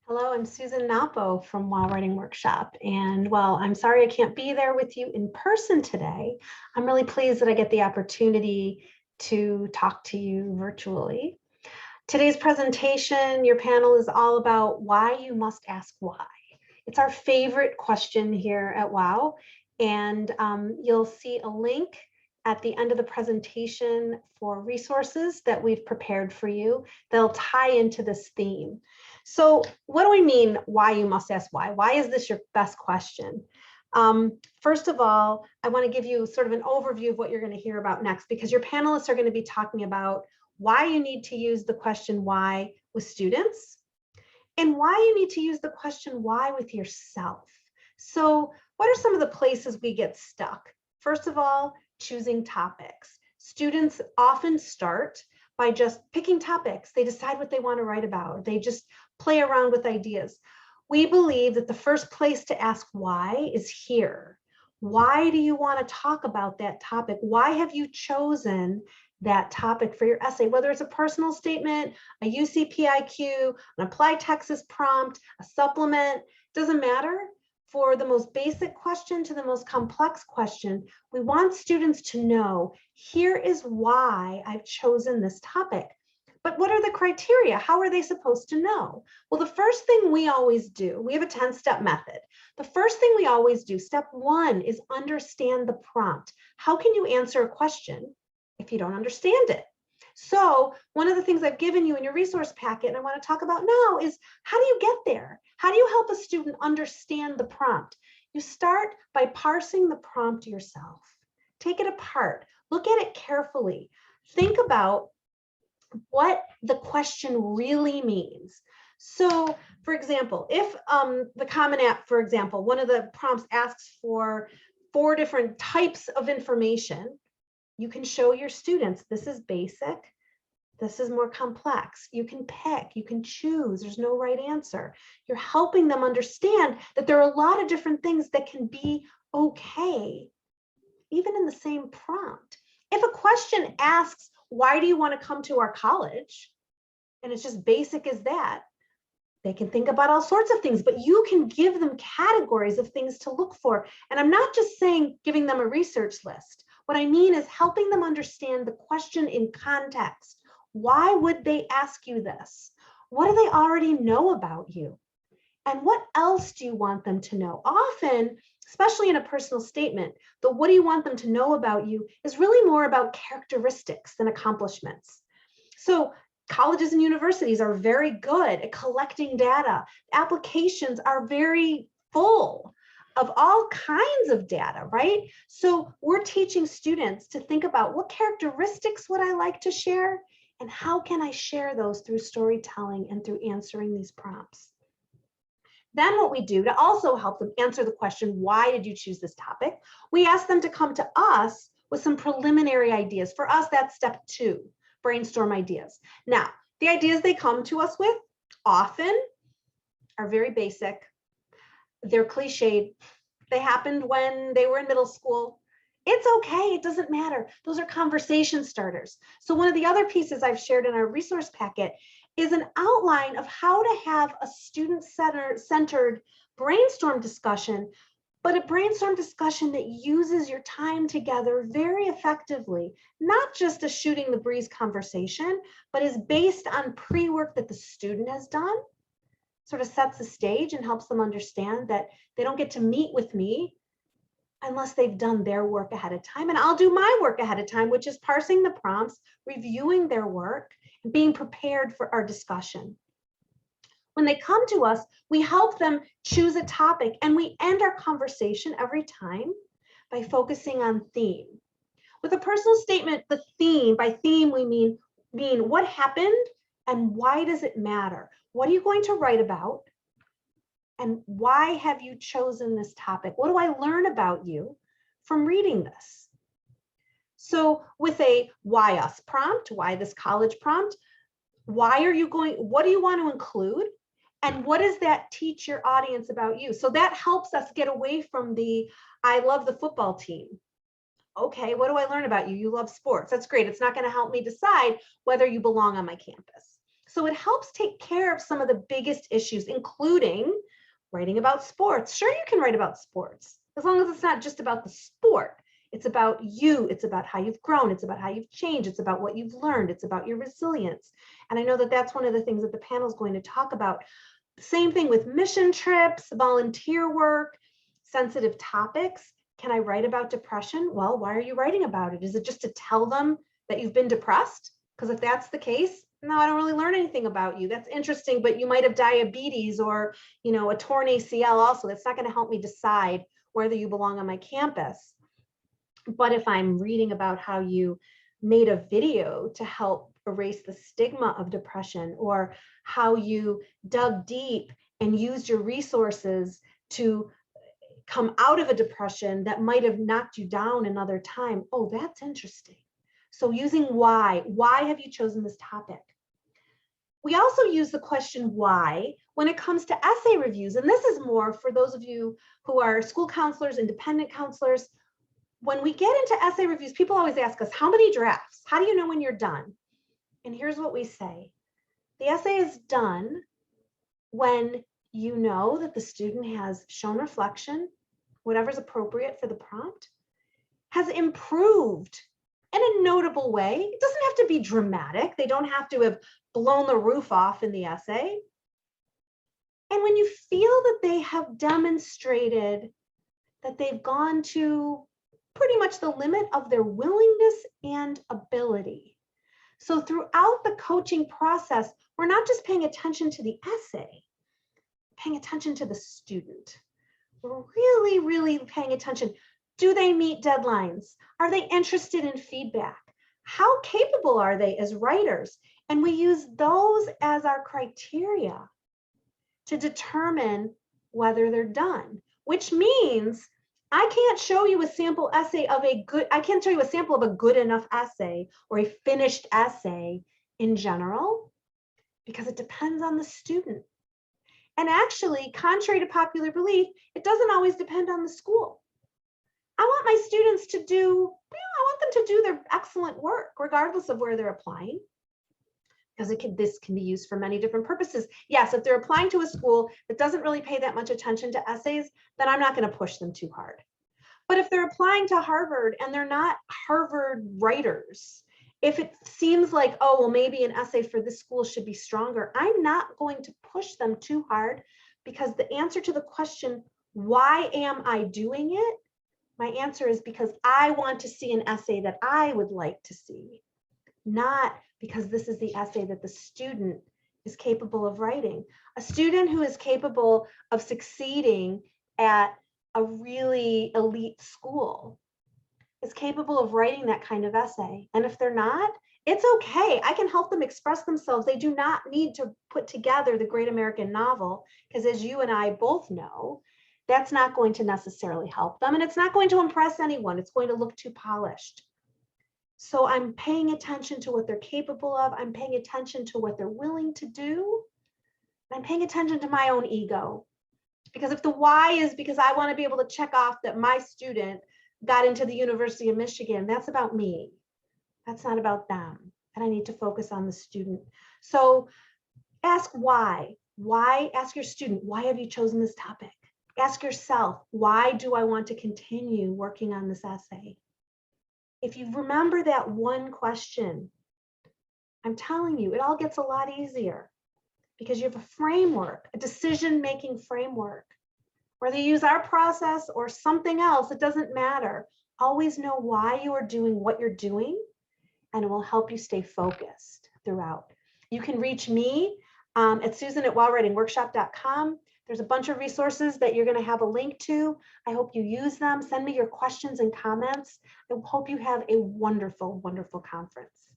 Hello, I'm Susan Knoppow from While Writing Workshop. And while I'm sorry I can't be there with you in person today, I'm really pleased that I get the opportunity to talk to you virtually. Today's presentation, your panel is all about why you must ask why. It's our favorite question here at WOW. And you'll see a link at the end of the presentation for resources that we've prepared for you that'll tie into this theme. So what do we mean, why you must ask why? Why is this your best question? First of all, I want to give you sort of an overview of what you're going to hear about next, because your panelists are going to be talking about why you need to use the question why with students, and why you need to use the question why with yourself. So what are some of the places we get stuck? First of all, choosing topics. Students often start by just picking topics. They decide what they want to write about. They just play around with ideas. We believe that the first place to ask why is here. Why do you want to talk about that topic? Why have you chosen that topic for your essay? Whether it's a personal statement, a UCPIQ, an applied Texas prompt, a supplement, doesn't matter. For the most basic question to the most complex question, we want students to know, here is why I've chosen this topic. But what are the criteria? How are they supposed to know? Well, the first thing we always do, we have a 10-step method. The first thing we always do, step one, is understand the prompt. How can you answer a question if you don't understand it? So one of the things I've given you in your resource packet and I want to talk about now is, how do you get there? How do you help a student understand the prompt? You start by parsing the prompt yourself. Take it apart. Look at it carefully. Think about what the question really means. So, for example, if the Common App, for example, one of the prompts asks for 4 different types of information, you can show your students, this is basic, this is more complex. You can pick, you can choose, there's no right answer. You're helping them understand that there are a lot of different things that can be okay, even in the same prompt. If a question asks, why do you want to come to our college? And it's just basic as that. They can think about all sorts of things, but you can give them categories of things to look for. And I'm not just saying giving them a research list. What I mean is helping them understand the question in context. Why would they ask you this? What do they already know about you? And what else do you want them to know? Often, especially in a personal statement, the what do you want them to know about you is really more about characteristics than accomplishments. So colleges and universities are very good at collecting data. Applications are very full of all kinds of data, right? So we're teaching students to think about, what characteristics would I like to share? And how can I share those through storytelling and through answering these prompts? Then what we do to also help them answer the question, why did you choose this topic? We ask them to come to us with some preliminary ideas. For us, that's step 2, brainstorm ideas. Now, the ideas they come to us with often are very basic. They're cliched. They happened when they were in middle school. It's okay, it doesn't matter. Those are conversation starters. So one of the other pieces I've shared in our resource packet is an outline of how to have a student-centered brainstorm discussion, but a brainstorm discussion that uses your time together very effectively, not just a shooting the breeze conversation, but is based on pre-work that the student has done, sort of sets the stage and helps them understand that they don't get to meet with me unless they've done their work ahead of time. And I'll do my work ahead of time, which is parsing the prompts, reviewing their work, and being prepared for our discussion. When they come to us, we help them choose a topic, and we end our conversation every time by focusing on theme. With a personal statement, the theme, by theme we mean what happened and why does it matter? What are you going to write about? And why have you chosen this topic? What do I learn about you from reading this? So with a why us prompt, why this college prompt, what do you want to include? And what does that teach your audience about you? So that helps us get away from the, I love the football team. Okay, what do I learn about you? You love sports. That's great. It's not going to help me decide whether you belong on my campus. So it helps take care of some of the biggest issues, including writing about sports. Sure, you can write about sports, as long as it's not just about the sport. It's about you. It's about how you've grown. It's about how you've changed. It's about what you've learned. It's about your resilience. And I know that that's one of the things that the panel is going to talk about. Same thing with mission trips, volunteer work, sensitive topics. Can I write about depression? Well, why are you writing about it? Is it just to tell them that you've been depressed? Because if that's the case, no, I don't really learn anything about you. That's interesting, but you might have diabetes or, a torn ACL also. That's not going to help me decide whether you belong on my campus. But if I'm reading about how you made a video to help erase the stigma of depression, or how you dug deep and used your resources to come out of a depression that might have knocked you down another time, oh, that's interesting. So using why have you chosen this topic? We also use the question why when it comes to essay reviews. And this is more for those of you who are school counselors, independent counselors. When we get into essay reviews, people always ask us, how many drafts? How do you know when you're done? And here's what we say. The essay is done when you know that the student has shown reflection, whatever's appropriate for the prompt, has improved in a notable way. It doesn't have to be dramatic. They don't have to have blown the roof off in the essay. And when you feel that they have demonstrated that they've gone to pretty much the limit of their willingness and ability. So throughout the coaching process, we're not just paying attention to the essay, paying attention to the student. We're really, really paying attention. Do they meet deadlines? Are they interested in feedback? How capable are they as writers? And we use those as our criteria to determine whether they're done, which means I can't show you a sample essay of I can't show you a sample of a good enough essay or a finished essay in general, because it depends on the student. And actually, contrary to popular belief, it doesn't always depend on the school. I want my students to do, I want them to do their excellent work, regardless of where they're applying, because this can be used for many different purposes. Yes, if they're applying to a school that doesn't really pay that much attention to essays, then I'm not going to push them too hard. But if they're applying to Harvard and they're not Harvard writers, if it seems like, oh, well, maybe an essay for this school should be stronger, I'm not going to push them too hard, because the answer to the question, why am I doing it? My answer is because I want to see an essay that I would like to see, not because this is the essay that the student is capable of writing. A student who is capable of succeeding at a really elite school is capable of writing that kind of essay. And if they're not, it's okay. I can help them express themselves. They do not need to put together the great American novel, because as you and I both know, that's not going to necessarily help them, and it's not going to impress anyone. It's going to look too polished. So I'm paying attention to what they're capable of. I'm paying attention to what they're willing to do. I'm paying attention to my own ego. Because if the why is because I want to be able to check off that my student got into the University of Michigan, that's about me. That's not about them. And I need to focus on the student. So ask why. Why? Ask your student, why have you chosen this topic? Ask yourself, why do I want to continue working on this essay? If you remember that one question, I'm telling you, it all gets a lot easier, because you have a framework, a decision-making framework. Whether you use our process or something else, it doesn't matter. Always know why you are doing what you're doing, and it will help you stay focused throughout. You can reach me at Susan@WellWritingWorkshop.com. There's a bunch of resources that you're going to have a link to. I hope you use them. Send me your questions and comments. I hope you have a wonderful, wonderful conference.